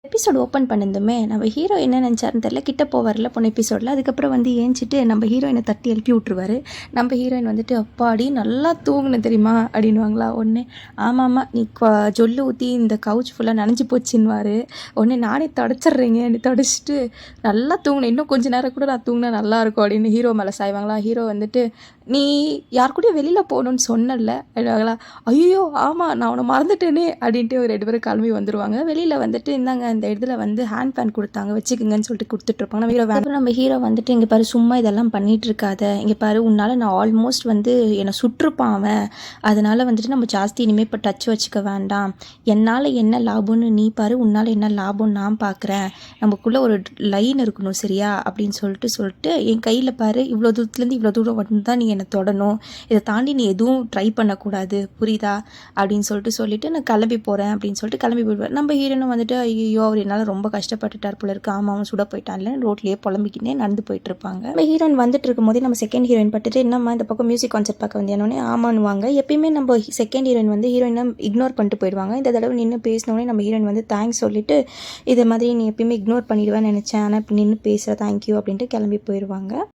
Episode open பண்ணியிருந்தோமே நம்ம hero என்ன நினச்சாருன்னு தெரியல, கிட்ட போவார்ல போன எபிசோடில். அதுக்கப்புறம் வந்து ஏஞ்சிட்டு நம்ம ஹீரோயினை தட்டி எழுப்பி விட்ருவாரு. நம்ம ஹீரோயின் வந்துட்டு அப்பாடி நல்லா தூங்குனேன் தெரியுமா அப்படின்வாங்களா. ஒன்று ஆமாம்மா நீ ஜொல்லு ஊற்றி இந்த கவுச் ஃபுல்லாக நனைஞ்சி போச்சுன்னுவார். ஒன்று நானே தொடச்சிட்றேங்க நீ தொடச்சிட்டு நல்லா தூங்கினேன், இன்னும் கொஞ்சம் நேரம் கூட நான் தூங்கினா நல்லாயிருக்கும் அப்படின்னு ஹீரோ மேலே சாய்வாங்களா. ஹீரோ வந்துட்டு நீ யார் கூடயும் வெளியில் போகணுன்னு சொன்னல அப்படிவாங்களா. ஐயோ ஆமாம் நான் உன்னை மறந்துட்டேனே அப்படின்ட்டு ஒரு 2 பேரும் கிளம்பி வந்துடுவாங்க. வெளியில் வந்துட்டு இந்தாங்க இந்த இடத்துல வந்து ஹேண்ட் பேன் கொடுத்தாங்க வச்சுக்கோங்கன்னு சொல்லிட்டு கொடுத்துட்ருப்பாங்க. நம்ம ஹீரோ வந்துட்டு இங்கே பாரு சும்மா இதெல்லாம் பண்ணிகிட்டு இருக்காத, இங்கே பாரு உன்னால் நான் ஆல்மோஸ்ட் வந்து என்னை சுற்றுப்பான் அவன், அதனால் வந்துட்டு நம்ம ஜாஸ்தி இனிமேல் இப்போ டச் வச்சுக்க வேண்டாம், என்னால் என்ன லாபம்னு நீ பாரு, உன்னால் என்ன லாபம்னு நான் பார்க்குறேன், நமக்குள்ளே ஒரு லைன் இருக்கணும் சரியா அப்படின்னு சொல்லிட்டு என் கையில் பாரு இவ்வளோ தூரத்துலேருந்து இவ்வளோ தூரம் வந்து தான் நீ என்னை தொடணும், இதை தாண்டி நீ எதுவும் ட்ரை பண்ணக்கூடாது புரியுதா அப்படின்னு சொல்லிட்டு நான் கிளம்பி போகிறேன் அப்படின்னு சொல்லிட்டு கிளம்பி போயிடுவேன். நம்ம ஹீரோனும் வந்துட்டு ஐயோ அவர் என்னால் ரொம்ப கஷ்டப்பட்டுட்டார் போல இருக்குது, ஆமாம் அவன் சுட போயிட்டான்ல ரோட்லேயே புலம்பிக்கினே நடந்து போயிட்டு இருப்பாங்க. நம்ம ஹீரோயின் வந்துட்டு இருக்கும் போதே நம்ம செகண்ட் ஹீரோயின் பட்டுட்டு என்னம்மா இந்த பக்கம் மியூசிக் கான்சர்ட் பார்க்க வந்தேனோடனே ஆமான்னுவாங்க. எப்பயுமே நம்ம செகண்ட் ஹீரோயின் வந்து ஹீரோயினை இக்னோர் பண்ணிட்டு போயிடுவாங்க. இந்த தடவை நின்று பேசினோடனே நம்ம ஹீரோயின் வந்து தேங்க்ஸ் சொல்லிட்டு இதை மாதிரி நீ எப்பயுமே இக்னோர் பண்ணிடுவேன்னு நினச்சேன், ஆனால் இப்போ நின்று பேசுகிற தேங்க்யூ அப்படின்ட்டு கிளம்பி போயிடுவாங்க.